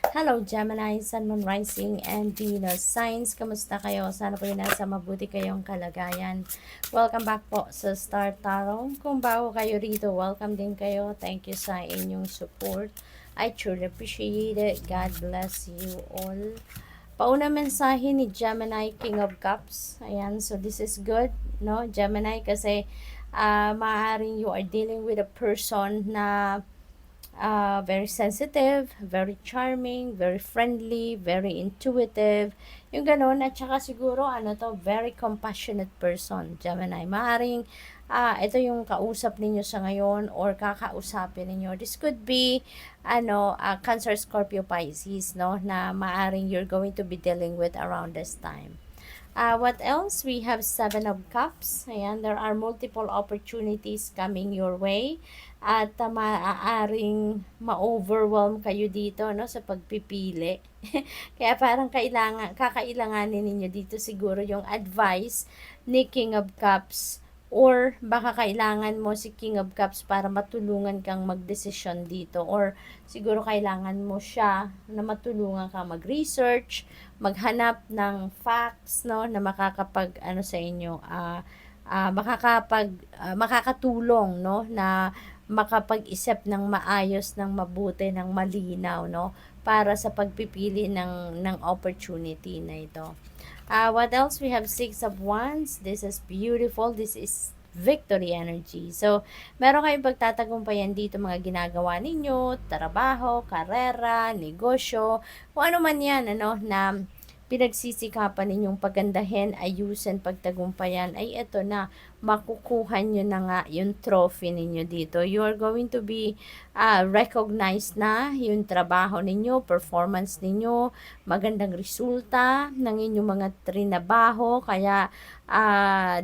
Hello Gemini, Sun, Moon, Rising, and Venus signs. Kamusta kayo? Sana po nasa mabuti kayong kalagayan. Welcome back po sa Star Tarot. Kung bago kayo rito, welcome din kayo. Thank you sa inyong support. I truly appreciate it. God bless you all. Pauna mensahe ni Gemini, King of Cups. Ayan, so this is good, no? Gemini, kasi maaaring you are dealing with a person na very sensitive, very charming, very friendly, very intuitive. Yung ganun, at saka siguro, very compassionate person, Gemini. Maaring, ito yung kausap ninyo sa ngayon or kakausapin ninyo. This could be, Cancer, Scorpio, Pisces, no? Na maaring you're going to be dealing with around this time. What else? We have Seven of Cups. Ayan, there are multiple opportunities coming your way. At maaaring ma-overwhelm kayo dito, no, sa pagpipili. Kaya parang kakailanganin ninyo dito siguro yung advice ni King of Cups, or baka kailangan mo si King of Cups para matulungan kang magdesisyon dito, or siguro kailangan mo siya na matulungan kang mag-research, maghanap ng facts, no, na sa inyo, makakatulong, no, na makapag-isip ng maayos, ng mabuti, ng malinaw, no, para sa pagpipili ng opportunity na ito. What else? We have Six of Wands. This is beautiful. This is victory energy. So, meron kayong pagtatagumpayan dito mga ginagawa ninyo, trabaho, karera, negosyo, kung ano man yan, na pinagsisikapan ninyong pagandahin, ayusin, pagtagumpayan, ay ito na, makukuha nyo na nga yung trophy ninyo dito. You are going to be recognized na yung trabaho ninyo, performance ninyo, magandang resulta ng inyong mga trinabaho. Kaya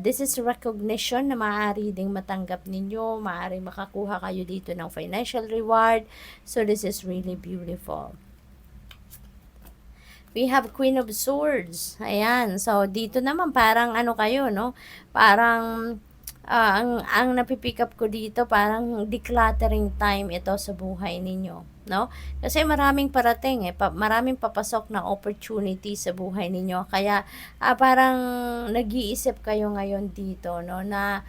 this is recognition na maaari ding matanggap ninyo, maaari makakuha kayo dito ng financial reward. So this is really beautiful. We have Queen of Swords. Ayan. So, dito naman, parang kayo, no? Parang, ang napipick up ko dito, parang decluttering time ito sa buhay ninyo, no? Kasi maraming parating, maraming papasok na opportunity sa buhay ninyo. Kaya, parang nag-iisip kayo ngayon dito, no? Na,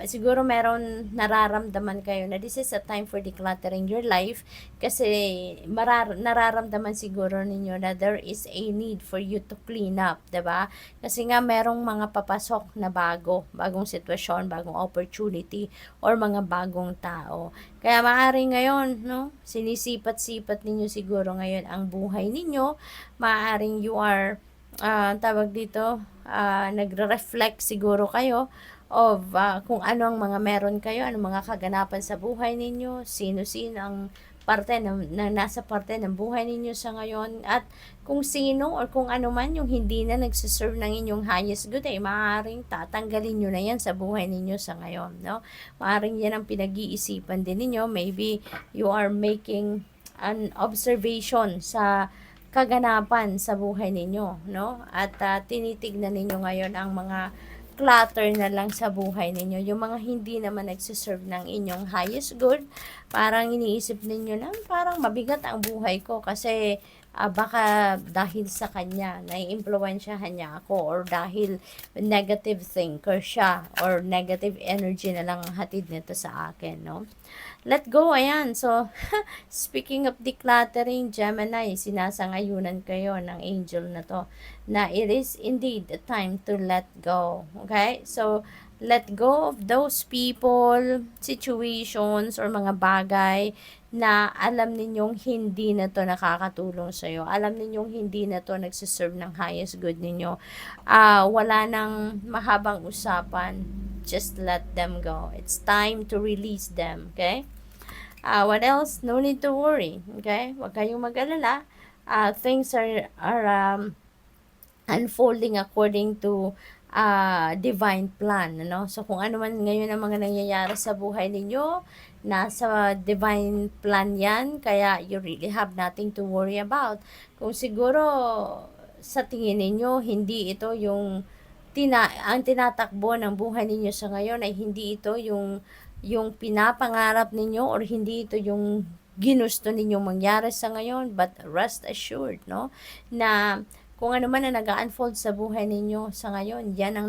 siguro meron nararamdaman kayo na this is a time for decluttering your life, kasi nararamdaman siguro ninyo na there is a need for you to clean up, 'di ba? Kasi nga merong mga papasok na bagong sitwasyon, bagong opportunity, or mga bagong tao. Kaya maaari ngayon, no, sinisipat-sipat ninyo siguro ngayon ang buhay ninyo. Maaring you are tawag dito, nagre-reflect siguro kayo of kung ano ang mga meron kayo, anong mga kaganapan sa buhay ninyo, sino-sino ang parte na nasa parte ng buhay ninyo sa ngayon, at kung sino or kung ano man yung hindi na nagsiserve ng inyong highest good, ay maaaring tatanggalin nyo na yan sa buhay ninyo sa ngayon, no? Maaaring yan ang pinag-iisipan din ninyo. Maybe you are making an observation sa kaganapan sa buhay ninyo, no? At tinitignan ninyo ngayon ang mga clutter na lang sa buhay ninyo, yung mga hindi naman nagsiserve ng inyong highest good. Parang iniisip ninyo na parang mabigat ang buhay ko kasi baka dahil sa kanya naiimpluwensyahan niya ako, or dahil negative thinker siya, or negative energy na lang ang hatid nito sa akin, no? Let go, ayan. So, speaking of decluttering, Gemini, sinasangayunan kayo ng angel na to, na it is indeed the time to let go. Okay? So, let go of those people, situations, or mga bagay na alam ninyong hindi na to nakakatulong sa'yo. Alam ninyong hindi na to nagsiserve ng highest good ninyo. Wala nang mahabang usapan. Just let them go. It's time to release them. Okay? What else? No need to worry. Okay? Huwag kayong mag-alala. Things are unfolding according to divine plan, ano? So, kung ano man ngayon ang mga nangyayari sa buhay ninyo, nasa divine plan yan, kaya you really have nothing to worry about. Kung siguro, sa tingin ninyo, hindi ito yung ang tinatakbo ng buhay ninyo sa ngayon, ay hindi ito yung pinapangarap ninyo, or hindi ito yung ginusto ninyong mangyari sa ngayon, but rest assured, no, na kung ano man na nag-unfold sa buhay ninyo sa ngayon, yan ang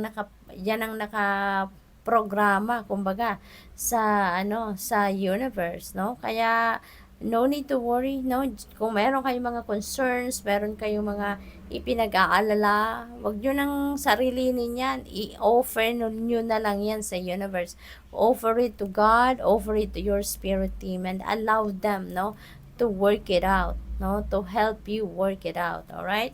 naka-programa, kumbaga, sa, sa universe, no? Kaya, no need to worry, no? Kung meron kayong mga concerns, meron kayong mga ipinag-aalala, wag nyo nang sarilinin yan. I-offer nyo na lang yan sa universe. Offer it to God, offer it to your spirit team, and allow them, no, to work it out, no, to help you work it out, alright?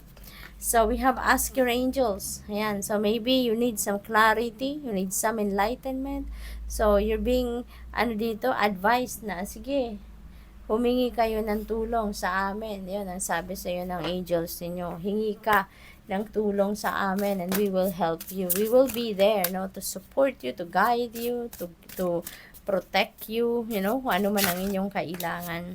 So, we have ask your angels. Ayan. So, maybe you need some clarity, you need some enlightenment. So, you're being, advised na, sige, humingi kayo ng tulong sa amin. Yun ang sabi sa iyo ng angels ninyo. Hingi ka ng tulong sa amin and we will help you. We will be there, no, to support you, to guide you, to protect you, kung ano man ang inyong kailangan.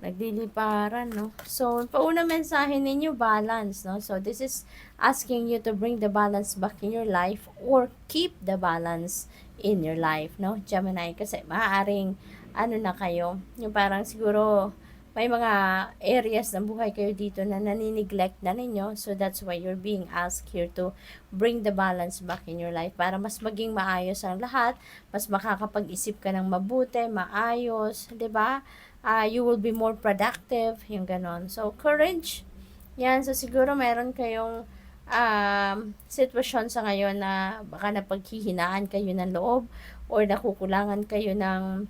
Nagliliparan, no? So, pauna mensahe ninyo, balance, no? So, this is asking you to bring the balance back in your life or keep the balance in your life, no? Gemini, kasi maaaring, na kayo, yung parang siguro, may mga areas ng buhay kayo dito na nanineglect na ninyo. So, that's why you're being asked here to bring the balance back in your life para mas maging maayos ang lahat, mas makakapag-isip ka ng mabuti, maayos, 'di ba? You will be more productive, yung ganon. So, courage. Yan, so siguro meron kayong sitwasyon sa ngayon na baka napaghihinaan kayo ng loob or nakukulangan kayo ng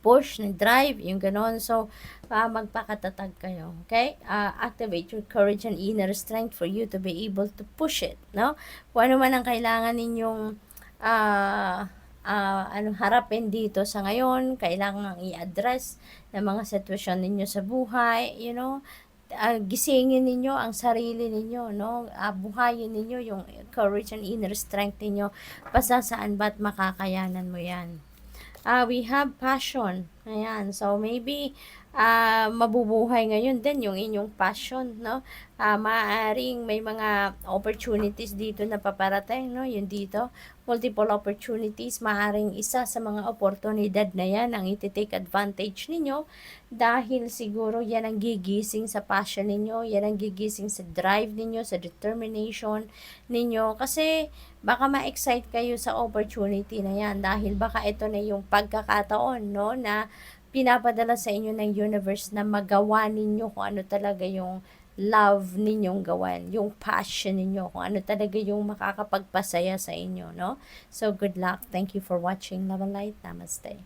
push, ng drive, yung ganon. So, magpakatatag kayo, okay? Activate your courage and inner strength for you to be able to push it, no? Kung ano man ang kailangan ninyong harapin dito sa ngayon, kailangan i-address ng mga sitwasyon ninyo sa buhay, gisingin ninyo ang sarili ninyo, no? Buhayin ninyo yung courage and inner strength ninyo. Basta saan ba't makakayanan mo yan? We have passion. Ayan. So, maybe, mabubuhay ngayon din yung inyong passion, no? Maaaring may mga opportunities dito na paparating, no? Yun dito, multiple opportunities. Maaaring isa sa mga oportunidad na yan ang iti-take advantage ninyo dahil siguro yan ang gigising sa passion ninyo, yan ang gigising sa drive ninyo, sa determination ninyo. Kasi, baka ma-excite kayo sa opportunity na yan dahil baka ito na yung pagkakataon, no, na pinapadala sa inyo ng universe na magawa ninyo kung ano talaga yung love ninyong gawan, yung passion ninyo, kung ano talaga yung makakapagpasaya sa inyo, no? So, good luck. Thank you for watching. Love and light. Namaste.